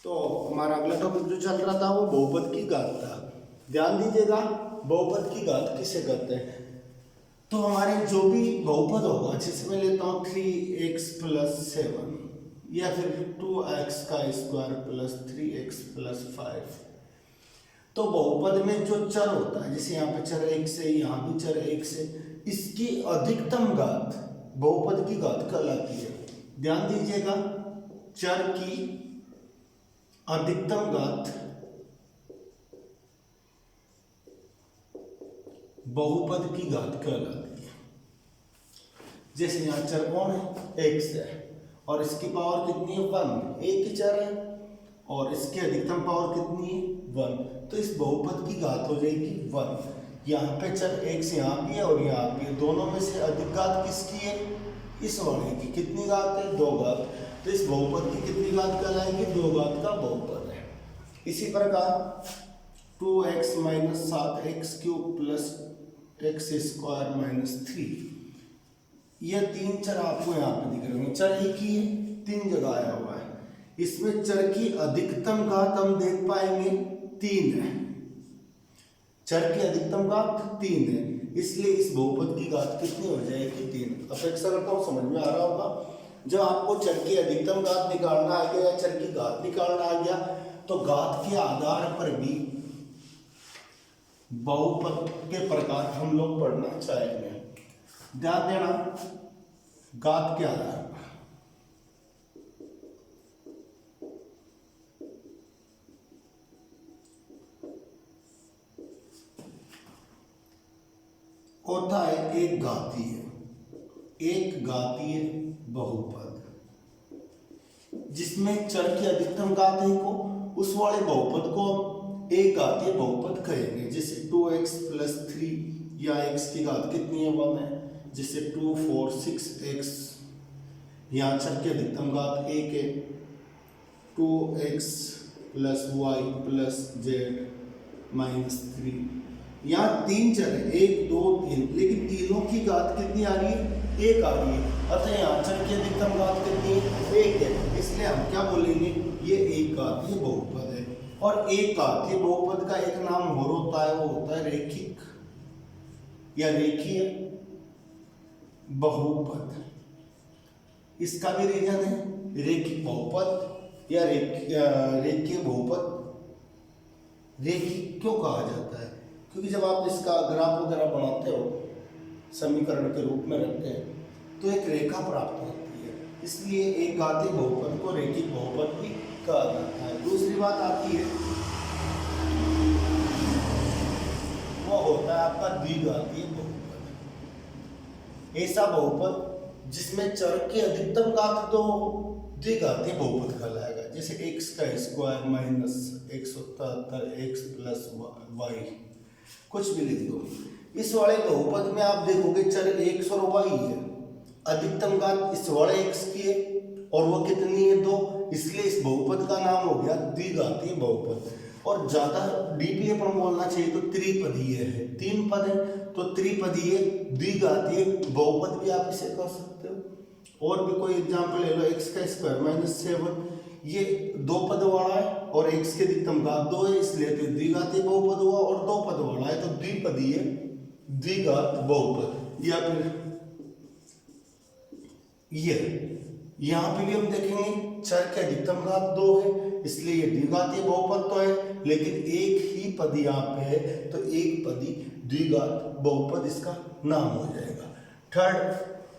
तो हमारा अगला टॉपिक जो चल रहा था वो बहुपद की घात था। ध्यान दीजिएगा, बहुपद की घात किसे कहते हैं। तो हमारे जो भी बहुपद होगा, जैसे मैं लेता हूँ 3x + 7 या फिर 2x² + 3x + 5। तो बहुपद में जो चर होता है, जैसे यहाँ पे चर x है, यहाँ भी चर x है, इसकी अधिकतम घात बहुपद की घात कहलाती है। ध्यान दीजिएगा, चर की अधिकतम घात बहुपद की घात कहलाती है। जैसे यहाँ चर कौन है, x है, और इसकी पावर कितनी है 1, एक ही चर है, और इसकी अधिकतम पावर कितनी है 1, तो इस बहुपद की घात हो जाएगी 1। यहाँ पे चर x यहाँ भी है और यहाँ भी है, दोनों में से अधिक घात किसकी है, इस वाले की। कितनी घात है, 2 घात। तो इस बहुपद की कितनी घात कहलाएगी, 2 घात का बहुपद है। इसी प्रकार 2x - 7x³ + x² - 3, ये 3 चर आपको यहाँ पे दिख रहे होंगे। चर एक ही है, 3 जगह आया हुआ है। इसमें चर की अधिकतम घात हम देख पाएंगे 3 है। चर की अधिकतम घात 3 है, इसलिए इस बहुपद की घात कितनी हो जाएगी, 3। अपेक्षा करता हूँ समझ में आ रहा होगा। जब आपको चर की अधिकतम घात निकालना आ गया या चर की घात निकालना आ गया, तो घात के आधार पर भी बहुपद के प्रकार हम लोग पढ़ना चाहेंगे। ध्यान देना, घात के आधार पर होता है एक घातीय बहुपद, जिसमें चर की अधिकतम घात है को, उस वाले बहुपद को हम एक घातीय बहुपद कहेंगे। जैसे 2x + 3 या x की घात कितनी है 1 है, जैसे 2, 4, 6x, यहाँ चर की अधिकतम घात 1 है। 2x + y + z - 3, यहाँ 3 चर है, 1, 2, 3, लेकिन तीनों की घात कितनी आ रही है, 1 आ रही है। अतः यहाँ चर की अधिकतम घात कितनी है, 1 है। इसलिए हम क्या बोलेंगे, ये एक घातीय बहुपद है। और एक घातीय बहुपद का एक नाम और होता है, वो होता है रैखिक या रेखीय बहुपद। इसका भी रीजन है, रैखिक बहुपद या रेखीय बहुपद। रैखिक क्यों कहा जाता है, क्योंकि जब आप इसका ग्राफ वगैरह बनाते हो, समीकरण के रूप में रखते हैं, तो एक रेखा प्राप्त होती है। इसलिए एक घातीय बहुपद को रैखिक बहुपद भी कहा जाता है। दूसरी बात आती है, वो होता है आपका द्विघातीय बहुपद। ऐसा बहुपद जिसमें चर की अधिकतम घात तो द्विघातीय बहुपद कहलाएगा। जैसे x² - 177 x + y, कुछ भी लिख दो। इस वाले बहुपद में आप देखोगे चर x और y है, अधिकतम घात इस वाले x की है और वो कितनी है 2, इसलिए इस बहुपद का नाम हो गया द्विघातीय बहुपद। और ज्यादा डीपली अपन बोलना चाहिए तो त्रिपदीय है, 3 पद है, तो त्रिपदीय द्विघातीय बहुपद भी आप इसे कह सकते हो। और भी कोई एग्जांपल ले लो, x² - 7, ये 2 पद वाला है और x की अधिकतम घात 2 है, इसलिए तो द्विघातीय बहुपद हुआ। और 2 पद वाला है तो द्विपदीय द्विघात बहुपद। या फिर ये यहाँ पे भी हम देखेंगे चर की अधिकतम घात 2 है, इसलिए ये द्विघातीय बहुपद तो है, लेकिन एक ही पद यहाँ पे है, तो एक पदी द्विघात बहुपद इसका नाम हो जाएगा। थर्ड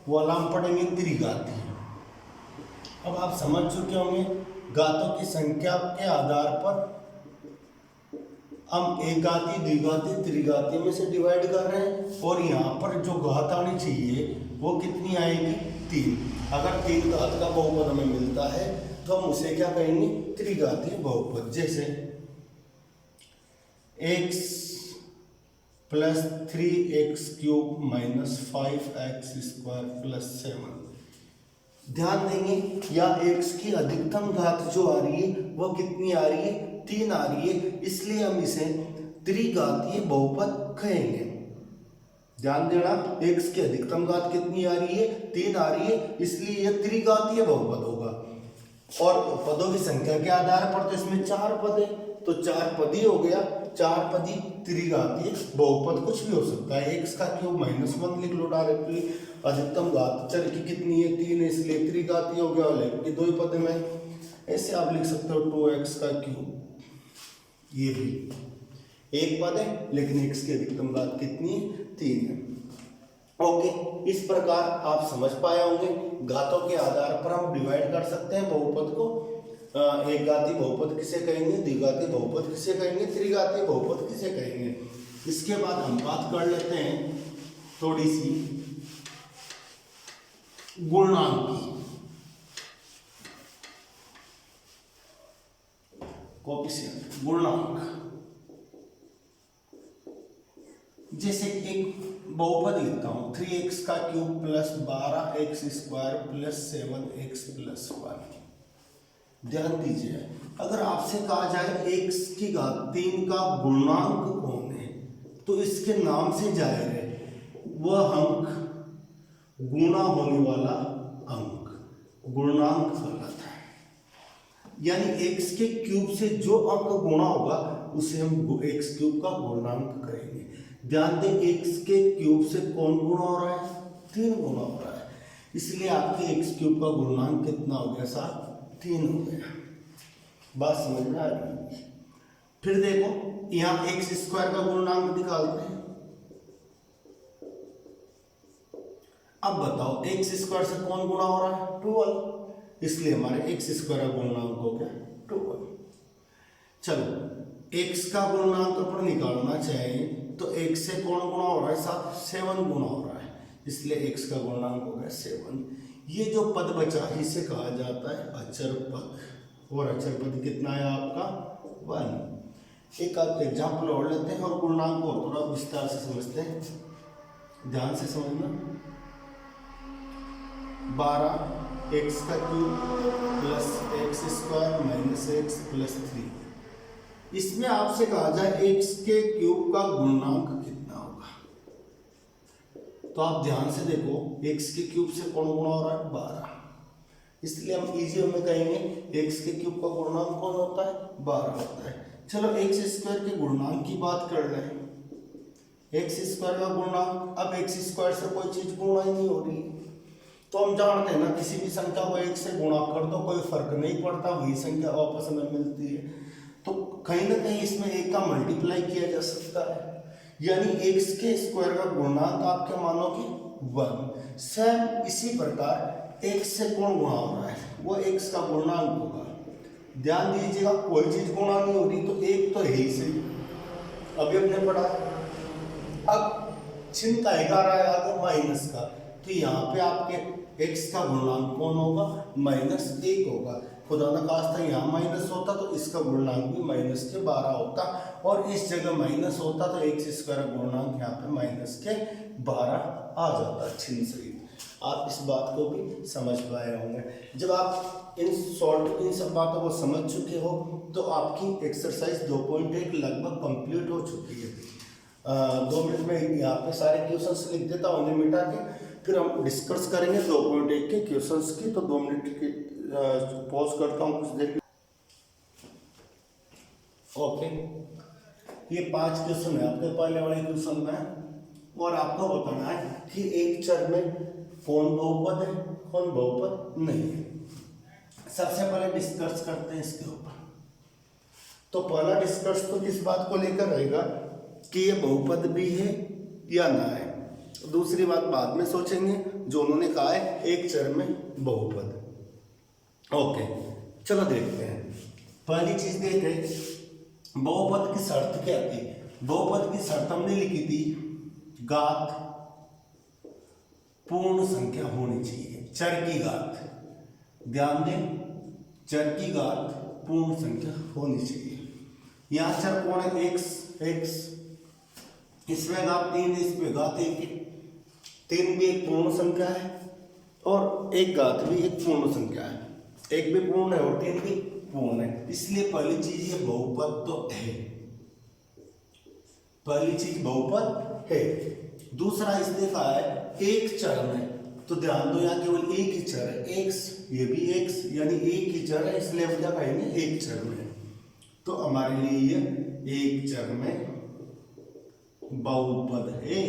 वाला हम पढ़ेंगे त्रिघातीय। अब आप समझ चुके होंगे, घातों की संख्या के आधार पर हम एक घातीय, द्विघातीय, त्रिघातीय में से डिवाइड कर रहे हैं। और यहाँ पर जो घात आनी चाहिए वो कितनी आएगी, 3। अगर 3 घात का बहुपद हमें मिलता है तो हम उसे क्या कहेंगे, त्रिघातीय बहुपद। जैसे x + 3x³ - 5x² + 7। ध्यान देंगे, या x की अधिकतम घात जो आ रही है वो कितनी आ रही है, 3 आ रही है, इसलिए हम इसे त्रिघातीय बहुपद कहेंगे। ध्यान देना, x की अधिकतम घात कितनी आ रही है, 3 आ रही है, इसलिए यह त्रिघातीय बहुपद होगा। और पदों की संख्या के आधार पर तो इसमें 4 पद है, तो 4 पद ही हो गया, 4 पदी त्रिघातीय बहुपद कुछ भी हो सकता है। x का क्यूब -1 लिख लो डायरेक्टली। अधिकतम घात चर की कितनी है 3 है, इसलिए त्रिघातीय हो गया, लेकिन 2 ही पद में। ऐसे आप लिख सकते हो 2x का क्यूब, ये भी एक पद है लेकिन x की अधिकतम घात कितनी है 3 है। ओके, इस प्रकार आप समझ पाए होंगे घातों के आधार पर हम डिवाइड कर सकते हैं बहुपद को। एक घाती बहुपद किसे कहेंगे, द्विघाती बहुपद किसे कहेंगे, त्रिघाती बहुपद किसे कहेंगे। इसके बाद हम बात कर लेते हैं थोड़ी सी गुणांक की। कोएफिशिएंट गुणांक, जैसे एक बहुपद लिखता हूं 3x का cube plus 12x square plus 7x plus 1। ध्यान दीजिए, अगर आपसे कहा जाए x की घात 3 का गुणांक कौन है, तो इसके नाम से जाहिर है वह अंक गुणा होने वाला अंक गुणांक कहलाता है। यानी x के क्यूब से जो अंक गुणा होगा उसे हम x क्यूब का गुणांक करेंगे। ध्यान दें x के क्यूब से कौन गुणा हो रहा है, 3 गुणा हो रहा है, इसलिए आपके x क्यूब का गुणांक कितना हो गया साहब, 3 हो गया। बात समझ में आ रही है। फिर देखो यहाँ x स्क्वायर का गुणांक निकालते हैं। अब बताओ x स्क्वायर से कौन गुणा हो रहा है, 12, इसलिए हमारे x स्क्वायर का गुणांक हो गया 12। चलो x का गुणांक अपन निकालना चाहिए तो x से कौन गुणा हो रहा है साहब, 7 गुणा हो रहा है, इसलिए x का गुणांक हो गया 7। ये जो पद बचा इसे कहा जाता है अचर पद, और अचर पद कितना है आपका 1। एक आप एग्जाम्पल और लेते हैं और गुणांक को थोड़ा विस्तार से समझते हैं, ध्यान से समझना। 12x का cube plus x square minus x plus 3। इसमें आपसे कहा जाए x के क्यूब का गुणांक कितना होगा, तो आप ध्यान से देखो x के क्यूब से कौन गुणा हो रहा है 12, इसलिए हम इजी में कहेंगे x के क्यूब का गुणांक कौन होता है 12 होता है। चलो x स्क्वायर के गुणांक की बात कर रहे हैं, x स्क्वायर का गुणांक, अब x स्क्वायर से कोई चीज गुणा ही नहीं हो रही, तो हम जानते हैं ना किसी भी संख्या को 1 से गुणा कर दो कोई फर्क नहीं पड़ता, वही संख्या आपस में मिलती है, तो कहीं ना कहीं इसमें 1 का मल्टीप्लाई किया जा सकता है, यानी x के स्क्वायर का गुणांक आप क्या मानोगे 1। सेम इसी प्रकार x से कौन गुणा हो रहा है, वो x का गुणांक होगा। ध्यान दीजिएगा कोई चीज गुणा नहीं हो रही तो 1 तो है ही सही, अभी हमने पढ़ा। अब चिन्ह का एक आ रहा है आगे माइनस का, तो यहाँ पे आपके x का गुणांक कौन होगा -1 होगा। खुदा न खास्ता यहाँ माइनस होता तो इसका गुणांक भी -12 होता, और इस जगह माइनस होता तो x स्क्वायर गुणांक यहाँ पे -12 आ जाता चिन्ह सहित। आप इस बात को भी समझ पाए होंगे। जब आप इन सब बातों को समझ चुके हो तो आपकी एक्सरसाइज 2.1 लगभग कंप्लीट हो चुकी है। 2 मिनट में यहाँ पे सारे क्वेश्चंस लिख देता हूँ उन्हें मिटा के, फिर हम डिस्कस करेंगे 2.1 के क्वेश्चंस की। तो 2 मिनट की पॉज करता हूँ कुछ देर। ओके, ये 5 क्वेश्चन है आपके पहले वाले क्वेश्चन में, और आपको बताना है कि एक चर में कौन बहुपद है कौन बहुपद नहीं है। सबसे पहले डिस्कस करते हैं इसके ऊपर। तो पहला डिस्कस तो किस बात को लेकर रहेगा कि ये बहुपद भी है या ना है, दूसरी बात बाद में सोचेंगे, जो उन्होंने कहा है एक चर में बहुपद। ओके, चलो देखते हैं। पहली चीज देखें बहुपद की शर्त क्या थी। बहुपद की शर्त हमने लिखी थी घात पूर्ण संख्या होनी चाहिए, चर की घात, ध्यान दें चर की घात पूर्ण संख्या होनी चाहिए। यहाँ चर कौन है x, इसमें घात 3 है, इसमें घात 1 है। 3 भी एक पूर्ण संख्या है और एक घात भी एक पूर्ण संख्या है, एक भी पूर्ण है और 3 भी पूर्ण है, इसलिए पहली चीज ये बहुपद तो है, पहली चीज बहुपद है। दूसरा इसने कहा है एक चर में तो ध्यान दो यहाँ केवल एक ही चर है x, ये भी x, यानी एक ही चर है, इसलिए हम क्या कहेंगे एक चर में। तो हमारे लिए ये एक चर में बहुपद है।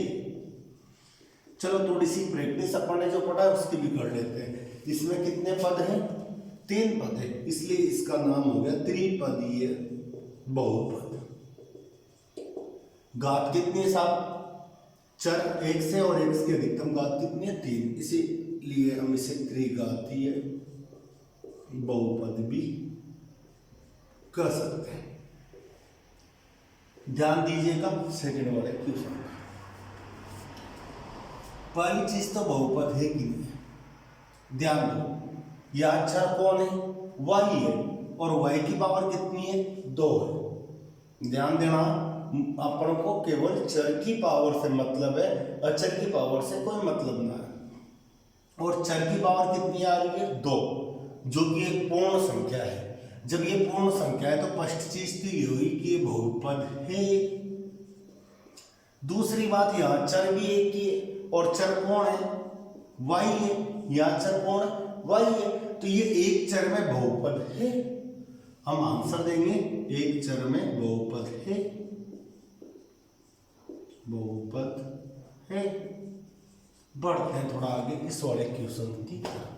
चलो थोड़ी सी प्रैक्टिस अपन ने जो पढ़ा है उसकी भी कर लेते हैं। इसमें कितने पद हैं? 3 पद है, इसलिए इसका नाम हो गया त्रिपदीय बहुपद। घात कितनी है साहब? चर एक से और x की अधिकतम घात कितनी है? 3, इसीलिए हम इसे त्रिघातीय बहुपद भी कह सकते हैं। ध्यान दीजिएगा सेकंड वाले क्वेश्चन। पहली चीज तो बहुपद है कि नहीं है, ध्यान दो। यह चर कौन है? y है, और y की पावर कितनी है? 2 है। ध्यान देना, अपन को केवल चर की पावर से मतलब है, अचर की पावर से कोई मतलब ना है। और चर की पावर कितनी आ रही है? 2, जो कि एक पूर्ण संख्या है। जब ये पूर्ण संख्या है तो फर्स्ट चीज तो ये हुई कि ये बहुपद है। दूसरी बात, यहाँ चर भी एक ही है, और चर कौन है? y है। यहाँ चर कौन है? y है। तो ये एक चर में बहुपद है। हम आंसर देंगे एक चर में बहुपद है, बहुपद है। बढ़ते हैं थोड़ा आगे इस वाले क्वेश्चन की तरफ।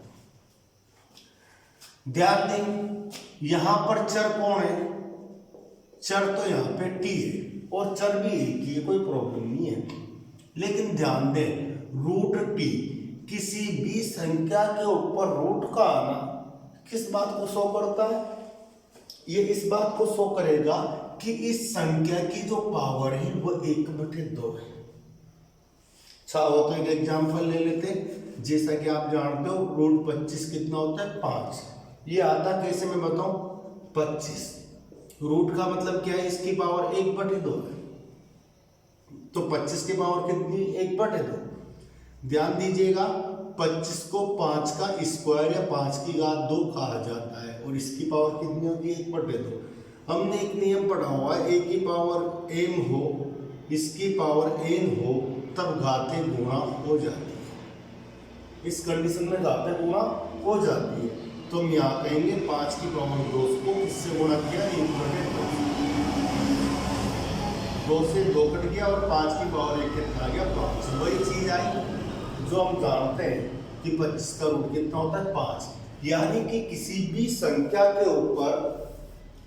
ध्यान दें, यहां पर चर कौन है? चर तो यहां पे t है, और चर भी एक ही है, कोई प्रॉब्लम नहीं है। लेकिन ध्यान दें, रूट t, किसी भी संख्या के ऊपर रूट का आना किस बात को शो करता है? ये इस बात को शो करेगा कि इस संख्या की जो पावर है वो 1/2 है। चाहो तो एक एग्जांपल ले लेते हैं। जैसा कि आप जानते हो रूट 25 कितना होता है? 5। ये आता कैसे मैं बताऊं? 25 रूट का मतलब क्या है? इसकी पावर 1/2 है, तो 25 की पावर कितनी? 1/2। ध्यान दीजिएगा, 25 को 5 का स्क्वायर या 5 की घात 2 कहा जाता है, और इसकी पावर कितनी होगी? 1/2। हमने एक नियम पढ़ा हुआ है, a की पावर m हो, इसकी पावर n हो, तब घातें गुणा हो जाती है। इस कंडीशन में घातें गुणा हो जाती है, तो हम यहाँ कहेंगे 5 की पावर 2 को किससे गुणा किया? 1/2। 2 से 2 कट गया और 5 की पावर 1 कितना आ गया? 5। वही चीज आई जो हम जानते हैं कि 25 का रूट कितना होता है? 5। यानी कि किसी भी संख्या के ऊपर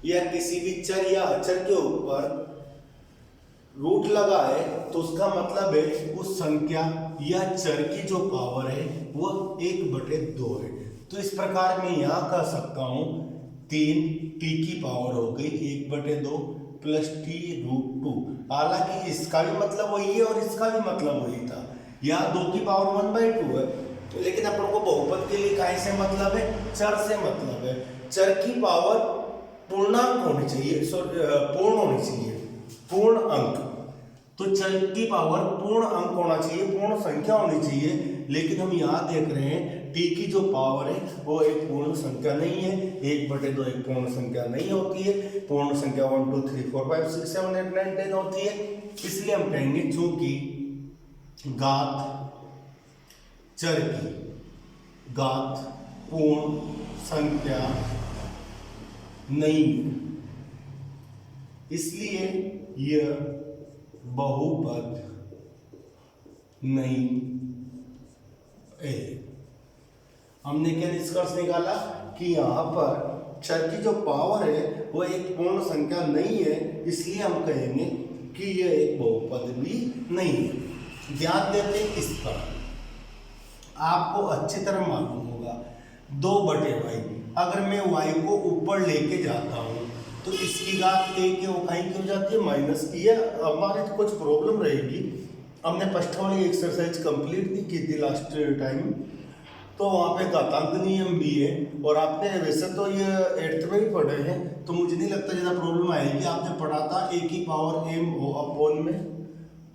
या किसी भी चर या अचर के ऊपर रूट लगा है तो उसका मतलब है उस संख्या या चर की जो पावर है वो 1/2 है। तो इस प्रकार मैं यहाँ कह सकता हूँ 3t की पावर हो गई 1/2 प्लस t√2। हालांकि इसका भी मतलब वही है और इसका भी मतलब वही था। यहाँ 2 की पावर 1/2 है, लेकिन अपन को बहुपद के लिए काहे से मतलब है? चर से मतलब है। चर की पावर पूर्णांक होनी चाहिए, पूर्ण होनी चाहिए, पूर्ण अंक। तो चर की पावर पूर्ण अंक होना चाहिए, पूर्ण संख्या होनी चाहिए। लेकिन हम यहाँ देख रहे हैं t की जो पावर है वो एक पूर्ण संख्या नहीं है। 1/2 एक पूर्ण संख्या नहीं होती है। पूर्ण संख्या 1 2 3 4 5 6 7 8 9 10 होती है। इसलिए हम कहेंगे चूंकि घात चर की घात पूर्ण संख्या नहीं, इसलिए यह बहुपद नहीं है। हमने क्या निष्कर्ष निकाला कि यहाँ पर चर की जो पावर है वो एक पूर्ण संख्या नहीं है, इसलिए हम कहेंगे कि यह एक बहुपद भी नहीं है। ध्यान देते इस पर, आपको अच्छी तरह मालूम होगा 2/y। अगर मैं y को ऊपर लेके जाता हूँ तो इसकी घात a के उठाई क्यों जाती है? माइनस की है। हमारे तो कुछ प्रॉब्लम रहेगी। हमने फर्स्ट वाली एक्सरसाइज कंप्लीट नहीं की थी लास्ट टाइम, तो वहाँ पे घातांक नियम भी है, और आपने वैसे तो ये 8th में ही पढ़े हैं, तो मुझे नहीं लगता ज़्यादा प्रॉब्लम आएगी। आपने पढ़ा था a की पावर m हो अपॉन में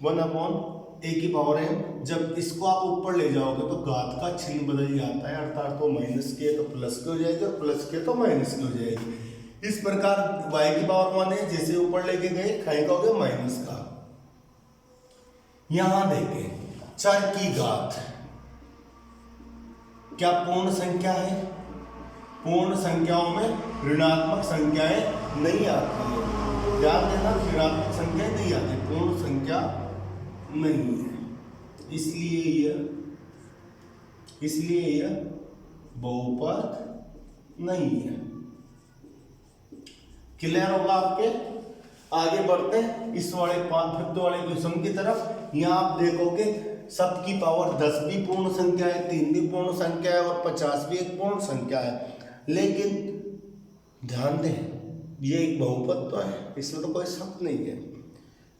1/a की पावर m। जब इसको आप ऊपर ले जाओगे तो घात का चिन्ह बदल जाता है, अर्थात तो माइनस के तो प्लस के हो जाएगी और प्लस के तो माइनस की हो जाएगी। इस प्रकार y की पावर 1 है, जैसे ऊपर लेके गए खाई का हो गया माइनस का। यहां देखें चर की घात क्या पूर्ण संख्या है? पूर्ण संख्याओं में ऋणात्मक संख्याएं नहीं आती है, ध्यान देना, ऋणात्मक संख्याएं नहीं आती, पूर्ण संख्या नहीं है, इसलिए यह बहुपद नहीं है। क्लियर होगा आपके? आगे बढ़ते हैं इस वाले 5 वाले क्वेश्चन की तरफ। यहाँ आप देखोगे सबकी पावर 10 भी पूर्ण संख्या है, 3 भी पूर्ण संख्या है और 50 भी एक पूर्ण संख्या है, लेकिन ध्यान दें ये एक बहुपद तो है, इसमें तो कोई शक नहीं है,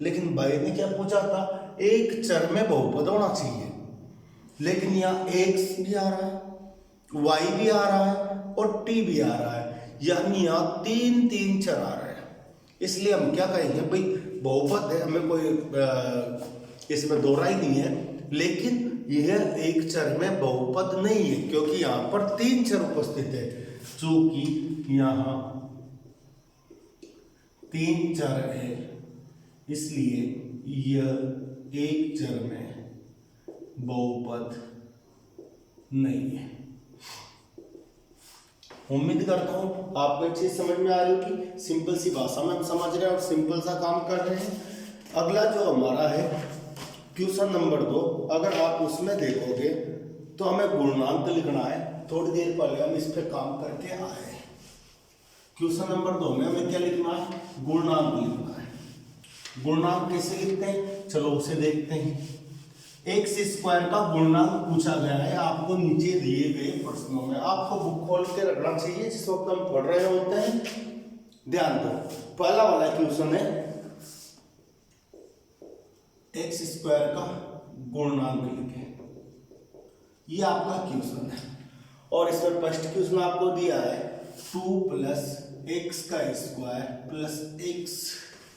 लेकिन भाई ने क्या पूछा था, एक चर में बहुपद होना चाहिए, लेकिन यहाँ x भी आ रहा है, y भी आ रहा है और t भी आ रहा है, यानी यहाँ 3 चर आ रहे हैं। इसलिए हम क्या कहेंगे भाई बहुपद है, हमें कोई इसमें दो राय नहीं है, लेकिन यह एक चर में बहुपद नहीं है क्योंकि यहाँ पर 3 चर उपस्थित है। चूंकि यहाँ 3 चर है इसलिए यह एक चर में बहुपद नहीं है। उम्मीद करता हूं आपको एक चीज समझ में आ रही होगी, सिंपल सी भाषा में हम समझ रहे हैं और सिंपल सा काम कर रहे हैं। अगला जो हमारा है क्वेश्चन नंबर 2, अगर आप उसमें देखोगे तो हमें गुणांक लिखना है। थोड़ी देर पहले हम इस पे काम करके आए। क्वेश्चन नंबर 2 में हमें क्या लिखना है? गुणांक लिखना है। गुणांक कैसे लिखते हैं चलो उसे देखते हैं। एक्स स्क्वायर का गुणांक पूछा गया है आपको नीचे दिए गए प्रश्नों में। आपको बुक खोल के रखना चाहिए जिस वक्त हम पढ़ रहे होते हैं। ध्यान दो, पहला वाला क्वेश्चन है एक्स स्क्वायर का गुणांक लिखें, ये आपका क्वेश्चन है। और इसमें फर्स्ट क्वेश्चन आपको दिया है 2 + x का square plus x,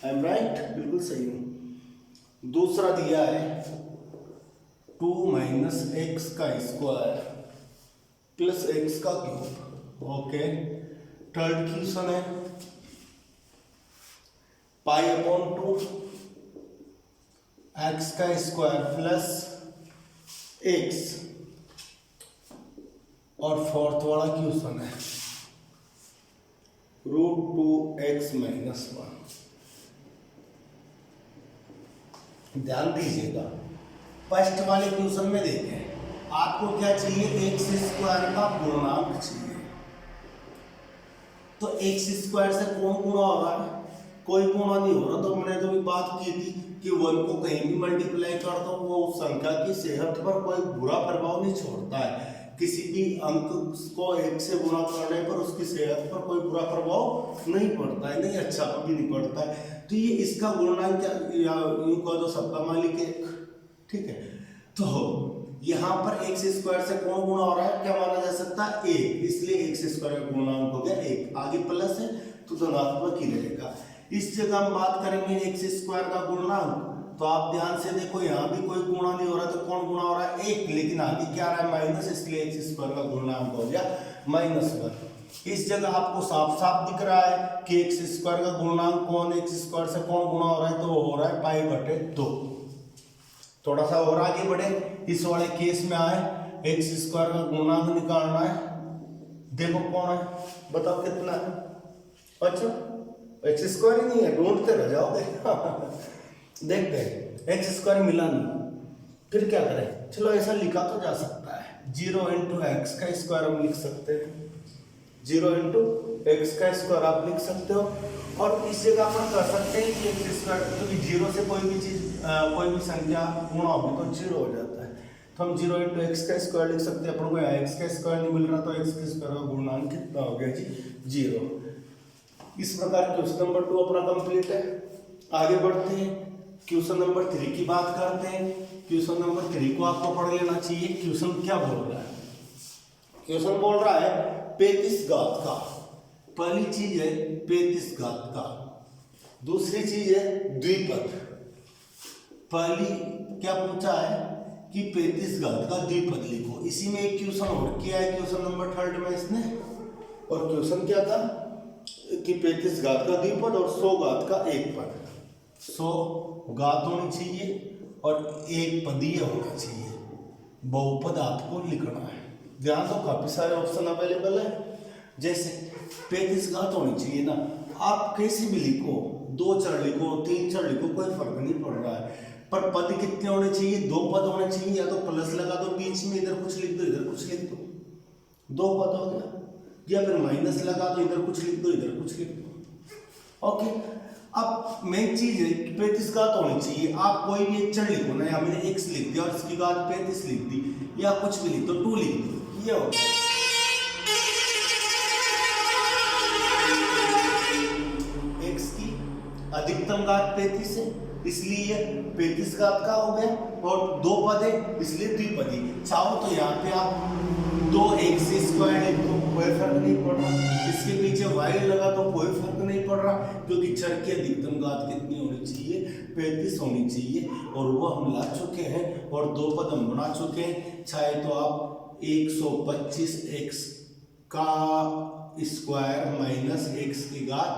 I am right, बिल्कुल सही हूं। दूसरा दिया है 2 - x का स्क्वायर प्लस x का क्यूब, ओके। थर्ड क्वेश्चन है π/2 x का स्क्वायर प्लस x। और फोर्थ वाला क्वेश्चन है √2x - 1। ध्यान दीजिएगा, फर्स्ट वाले क्वेश्चन में देखें आपको क्या चाहिए, एक्स स्क्वायर का गुणांक चाहिए। तो एक्स स्क्वायर से कौन गुणा हो रहा है? कोई गुणा नहीं हो रहा। तो मैंने तो भी बात की थी कि 1 को कहीं भी मल्टीप्लाई कर दो वो उस संख्या की सेहत पर कोई बुरा प्रभाव नहीं छोड़ता है। किसी भी अंक को 1 से गुणा करने पर उसकी सेहत पर कोई बुरा प्रभाव नहीं पड़ता है, नहीं अच्छा भी नहीं पड़ता है। तो ये इसका गुणांक क्या, यूं कह दो सबका मालिक 1, ठीक है। तो यहाँ पर एक्स स्क्वायर से कौन गुणा हो रहा है, क्या माना जा सकता है 1, इसलिए एक्स स्क्वायर का गुणांक हो गया 1। आगे प्लस है तो धनात्मक ही रहेगा। इस जगह हम बात करेंगे एक्स स्क्वायर का गुणांक, तो आप ध्यान से देखो यहाँ भी कोई गुणा नहीं हो रहा, तो कौन गुणा हो रहा है 1, लेकिन आगे क्या आ रहा है माइनस, इसलिए एक्स स्क्वायर का गुणांक हो गया -1। इस जगह आपको साफ साफ दिख रहा है कि एक्स स्क्वायर का गुणांक कौन, एक्स स्क्वायर से कौन गुणा हो रहा है, तो वो हो रहा है π/2। थोड़ा सा और आगे बढ़े, इस वाले केस में आए, एक्स स्क्वायर का गुणांक निकालना है। देखो कौन है, बताओ कितना है। अच्छा एक्स स्क्वायर ही नहीं है, ढूंढते रह जाओगे। देखते हैं एक्स स्क्वायर मिला नहीं, फिर क्या करें, चलो ऐसा लिखा तो जा सकता है, 0 × x का स्क्वायर हम लिख सकते हैं, 0 × x का स्क्वायर आप लिख सकते हो। और इस जगह पर कर सकते हैं कि एक्स स्क्वायर, क्योंकि 0 से कोई भी चीज कोई भी संख्या गुणा होगी तो 0 हो जाता है, तो हम 0 × x का स्क्वायर लिख सकते हैं। अपन को x का स्क्वायर नहीं मिल रहा, तो x के स्क्वायर का गुणांक कितना हो गया जी 0। इस प्रकार क्वेश्चन नंबर 2 अपना कंप्लीट है। आगे बढ़ते हैं, क्वेश्चन नंबर 3 की बात करते हैं। क्वेश्चन नंबर 3 को आपको पढ़ लेना चाहिए। क्वेश्चन क्या बोल रहा है? क्वेश्चन बोल रहा है 35 घात का। पहली चीज है 35 घात का, दूसरी चीज है द्विपद। पहली क्या पूछा है कि 35 घात का द्विपद लिखो। इसी में एक क्वेश्चन और किया है, क्वेश्चन नंबर 3 में इसने। और क्वेश्चन क्या था कि 35 घात का द्विपद और 100 घात का एक पद। 100 घात होनी चाहिए और एक पदीय होना चाहिए। बहुपद आपको लिखना है। ध्यान दो काफी सारे ऑप्शन अवेलेबल है। जैसे 35 घात होनी चाहिए ना, आप कैसे भी लिखो, 2 चर लिखो, 3 चर लिखो, कोई फर्क नहीं पड़ रहा है, पर पद कितने होने चाहिए? 2 पद होने चाहिए। या तो प्लस लगा दो बीच में, इधर कुछ लिख दो इधर कुछ लिख दो, 2 पद हो गया। या फिर माइनस लगा दो, इधर कुछ लिख दो इधर कुछ लिख दो। ओके, अब मेन चीज है कि 35 घात होनी चाहिए। आप कोई भी एक चर लिखो ना, या मैंने x लिख दिया और इसकी घात 35 लिख दी, या कुछ भी लिख दो, 2 लिख दो, ये हो गया। x की अधिकतम घात 35 है, इसलिए 35 घात का हो गया, और 2 पद है इसलिए द्विपदी। चाहो तो यहाँ पे आप 2x² लिख दो, कोई फर्क नहीं पड़ रहा। इसके पीछे y लगा तो कोई फर्क नहीं पड़ रहा, क्योंकि चर की अधिकतम घात कितनी होनी चाहिए? 35 होनी चाहिए, और वो हम ला चुके हैं, और 2 पद हम बना चुके हैं। चाहे तो आप 125x का स्क्वायर माइनस x की घात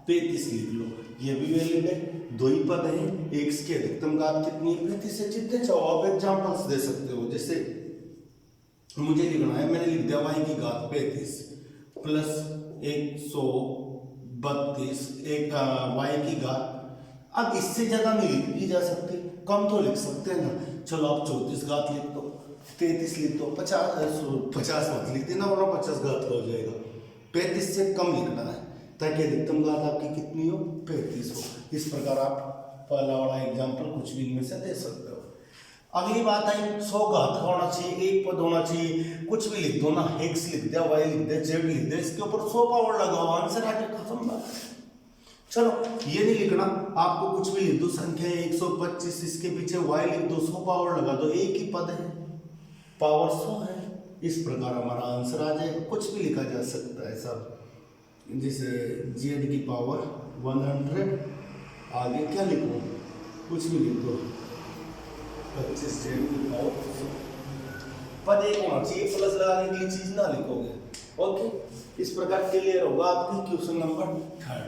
35 लिख लो, ये भी वैलिड है। 2 ही पद हैं, x की अधिकतम घात कितनी है? 35 है। जितने चाहो आप एग्जाम्पल्स दे सकते हो। जैसे मुझे लिखना है, मैंने लिख दिया y की घात 35 प्लस 132 y की घात। अब इससे ज्यादा नहीं लिखी जा सकती, कम तो लिख सकते हैं ना। चलो आप 34 घात लिख दो, 33 लिख दो, 50 मत लिख देना वरना 50 घात का हो जाएगा। 35 से कम लिखना है ताकि अधिकतम घात आपकी कितनी हो? 35 हो। इस प्रकार आप पहला वाला एग्जाम्पल कुछ भी इनमें से दे सकते हो। अगली बात आई 100 घात का होना चाहिए, एक पद होना चाहिए, कुछ भी लिख दो ना, x लिख दिया, y लिख दिया, z लिख दिया, इसके ऊपर 100 पावर लगाओ, आंसर आके खत्म बात। चलो ये नहीं लिखना, आपको कुछ भी लिख दो, संख्या 125, इसके पीछे y लिख दो, 100 पावर लगा दो, एक ही पद है, पावर 100 है। इस प्रकार हमारा आंसर आ जाएगा। कुछ भी लिखा जा सकता है सब, जैसे z की पावर 100, आगे क्या लिखो, कुछ भी लिख दो, 25 z की पावर। पद एक होना चाहिए, प्लस लगाने की चीज ना लिखोगे। ओके, इस प्रकार क्लियर होगा आपकी क्वेश्चन नंबर 3।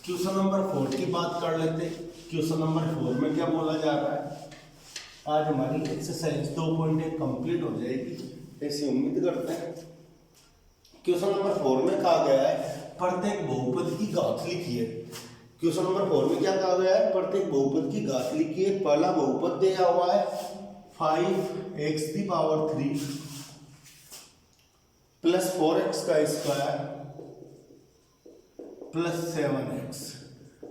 क्वेश्चन नंबर 4 की बात कर लेते हैं। क्वेश्चन नंबर 4 में क्या बोला जा रहा है? आज हमारी एक्सरसाइज 2.1 कंप्लीट हो जाएगी, ऐसी उम्मीद करते हैं। क्वेश्चन नंबर 4 में कहा गया है प्रत्येक बहुपद की घात लिखिए। क्वेश्चन नंबर 4 में क्या कहा गया है? प्रत्येक बहुपद की घात लिखिए। पहला बहुपद दिया हुआ है 5x³ प्लस 4x का स्क्वायर प्लस 7x।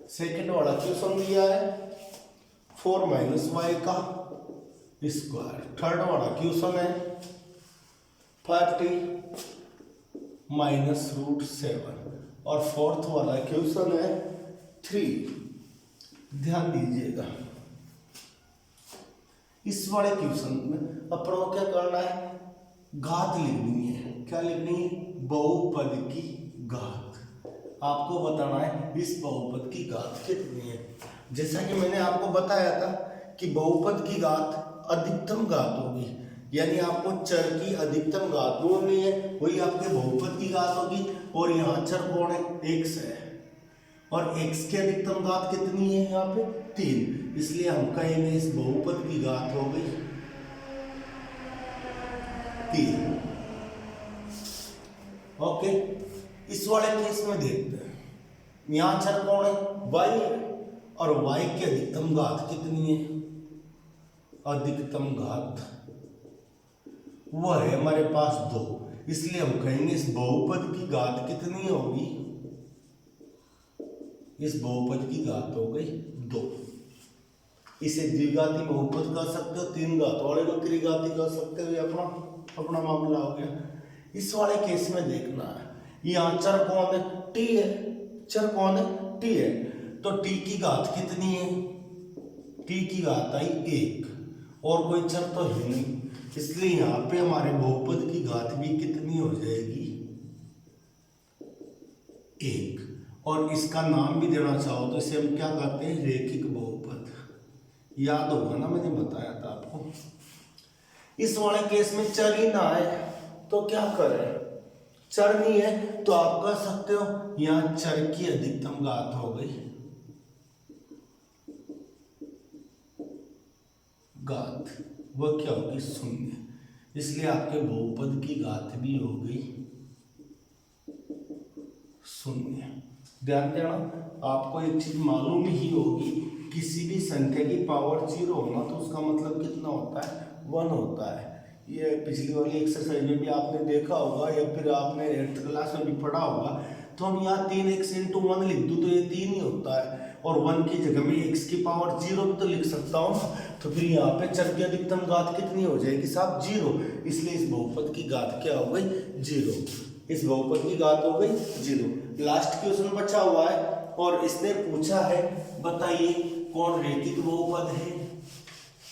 सेकेंड वाला क्वेश्चन दिया है 4 - y का स्क्वायर। थर्ड वाला क्वेश्चन है 30 -√7, और फोर्थ वाला क्वेश्चन है 3। ध्यान दीजिएगा, इस वाले क्वेश्चन में अपन को क्या करना है? घात लिखनी है। क्या लिखनी है? बहुपद की घात। आपको बताना है इस बहुपद की घात कितनी है। जैसा कि मैंने आपको बताया था कि बहुपद की घात अधिकतम घात होगी, यानी आपको चर की अधिकतम घात ढूंढनी है, वही आपके बहुपद की घात होगी। और यहाँ चर कौन है? x है, और x की अधिकतम घात कितनी है? यहाँ पे 3, इसलिए हम कहेंगे इस बहुपद की घात हो गई 3। ओके, इस वाले केस में देखते हैं, यहाँ चर कौन है? y है, और y की अधिकतम घात कितनी है? अधिकतम घात वो है हमारे पास 2, इसलिए हम कहेंगे इस बहुपद की घात कितनी होगी? इस बहुपद की घात हो गई 2। इसे द्विघाती बहुपद कह सकते हो, 3 घात वाले को त्रिघाती कह सकते हो, ये अपना मामला हो गया। इस वाले केस में देखना है, यहाँ चर कौन है? t है। चर कौन है? t है, तो t की घात कितनी है? t की घात आई 1, और कोई चर तो है नहीं, इसलिए यहाँ पे हमारे बहुपद की घात भी कितनी हो जाएगी? 1। और इसका नाम भी देना चाहो तो इसे हम क्या कहते हैं? रेखिक बहुपद। याद होगा ना, मैंने बताया था आपको। इस वाले केस में चर ही ना है तो क्या करें? चर नहीं है तो आप कह सकते हो यहाँ चर की अधिकतम घात हो गई घात, वह क्या होगी? 0। इसलिए आपके बहुपद की घात भी हो गई 0। ध्यान देना, आपको एक चीज मालूम ही होगी, किसी भी संख्या की पावर 0 होना तो उसका मतलब कितना होता है, 1 होता है। ये पिछली वाली एक्सरसाइज में भी आपने देखा होगा या फिर आपने 8th क्लास में भी पढ़ा होगा। तो हम यहाँ 3x × 1 लिख दूँ तो ये 3 ही होता है, और 1 की जगह में x की पावर 0 भी तो लिख सकता हूँ। तो फिर यहाँ पे चर की अधिकतम घात कितनी हो जाएगी साहब, 0। इसलिए इस बहुपद की घात क्या हो गई, 0। इस बहुपद की घात हो गई 0। लास्ट क्वेश्चन बचा हुआ है और इसने पूछा है, बताइए कौन रैखिक बहुपद है,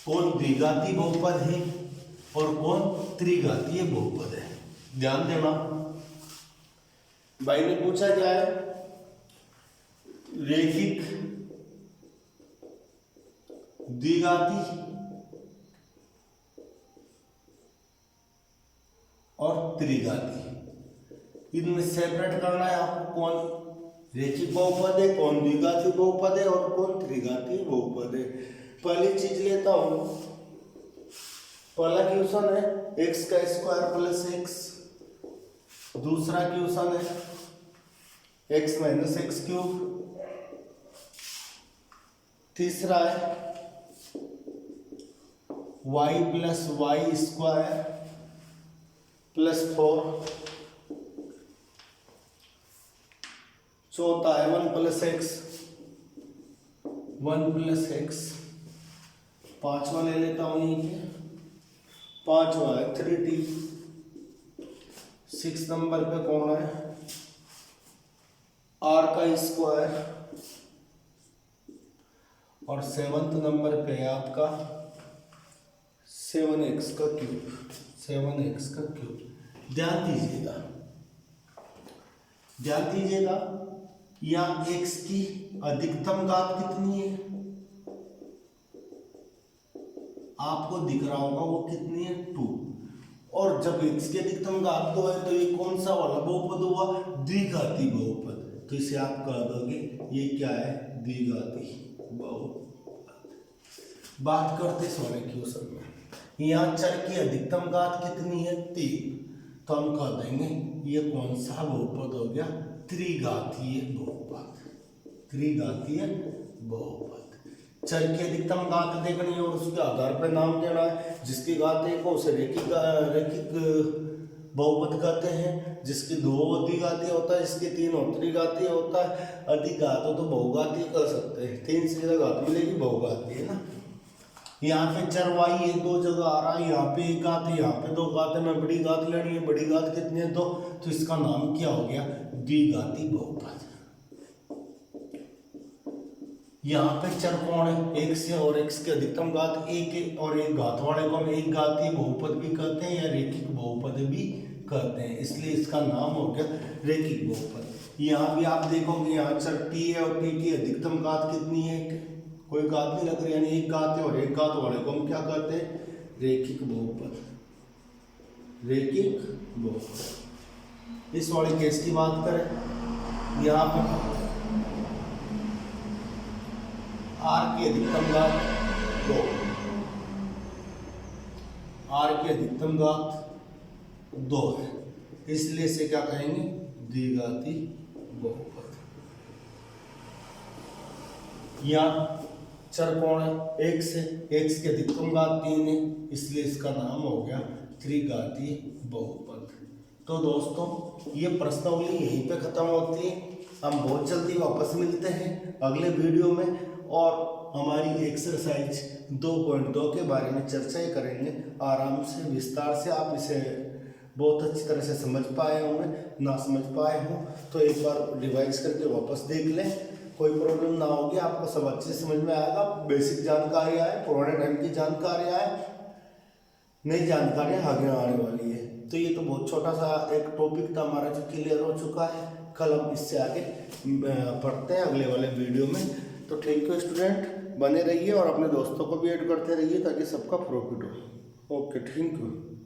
कौन द्विघाती बहुपद है और कौन त्रिघातीय बहुपद है। ध्यान देना, भाई ने पूछा क्या है, रैखिक, द्विघाती और त्रिघाती, इनमें सेपरेट करना है आपको, कौन रैखिक बहुपद है, कौन द्विघाती बहुपद है और कौन त्रिघाती बहुपद है। पहली चीज लेता हूं, पहला क्वेश्चन है x² + x, दूसरा क्वेश्चन है x - x³, तीसरा है y + y² + 4, चौथा है 1 + x, 1 + x, पांचवा ले लेता हूं यहीं पे, पांचवा है 3t, 6 नंबर पे कौन है r², और 7th नंबर पे है आपका 7x³, 7x³। ध्यान दीजिएगा, यहाँ x की अधिकतम घात कितनी है, आपको दिख रहा होगा वो कितनी है, 2। और जब x की अधिकतम घात 2 है तो ये कौन सा वाला बहुपद हुआ, द्विघाती बहुपद। तो इसे आप कह दोगे ये क्या है, द्विघाती बहुपद। बात करते इस वाले क्वेश्चन में, यहाँ चर की अधिकतम घात कितनी है, 3। तो हम कह देंगे ये कौन सा बहुपद हो गया, त्रिघातीय बहुपद, त्रिघातीय बहुपद। चर की अधिकतम घात देखनी है और उसके आधार पर नाम देना है। जिसकी घात 1 हो उसे रैखिक बहुपद कहते हैं, जिसकी 2 द्विघातीय होता है, जिसकी 3 हो त्रिघातीय होता है। अधिक घात हो तो बहुघातीय कह सकते हैं, 3 से ज्यादा घात मिलेगी बहुघातीय है ना। यहाँ पे चर y है, 2 जगह आ रहा है, यहाँ पे 1 घात है, यहाँ पे 2 घात है, मैं बड़ी घात लेनी है, बड़ी घात कितनी है, 2। तो इसका नाम क्या हो गया, द्विघाती बहुपद। यहाँ पे चर कौन है, x है, और x की अधिकतम घात 1 है, और एक घात वाले को हम एक घातीय बहुपद भी कहते हैं या रैखिक बहुपद भी कहते हैं, इसलिए इसका नाम हो गया रैखिक बहुपद। यहाँ भी आप देखोगे, यहाँ चर t है और t की अधिकतम घात कितनी है, कोई घात नहीं लग रही, यानी एक घात है, और एक घात वाले को हम क्या कहते हैं, रैखिक बहुपद, रैखिक बहुपद। इस वाले केस की बात करें, यहाँ पर r की अधिकतम घात 2, r की अधिकतम घात 2 है, इसलिए इसे क्या कहेंगे, द्विघाती बहुपद। यहाँ चर कौन है, x है, x की अधिकतम घात 3 है, इसलिए इसका नाम हो गया त्रिघातीय बहुपद। तो दोस्तों ये प्रश्नावली यहीं पे खत्म होती है। हम बहुत जल्दी वापस मिलते हैं अगले वीडियो में और हमारी एक्सरसाइज 2.2 के बारे में चर्चाएं करेंगे आराम से, विस्तार से। आप इसे बहुत अच्छी तरह से समझ पाए होंगे, ना समझ पाए हो तो एक बार रिवाइज करके वापस देख लें, कोई प्रॉब्लम ना होगी, आपको सब अच्छे समझ में आएगा। बेसिक जानकारियाँ है, पुराने टाइम की जानकारियाँ है, नई जानकारियाँ आगे आने वाली है। तो ये तो बहुत छोटा सा एक टॉपिक था हमारा जो क्लियर हो चुका है। कल हम इससे आगे पढ़ते हैं अगले वाले वीडियो में। तो थैंक यू स्टूडेंट, बने रहिए और अपने दोस्तों को भी ऐड करते रहिए ताकि सबका प्रॉफिट हो। Okay, thank you.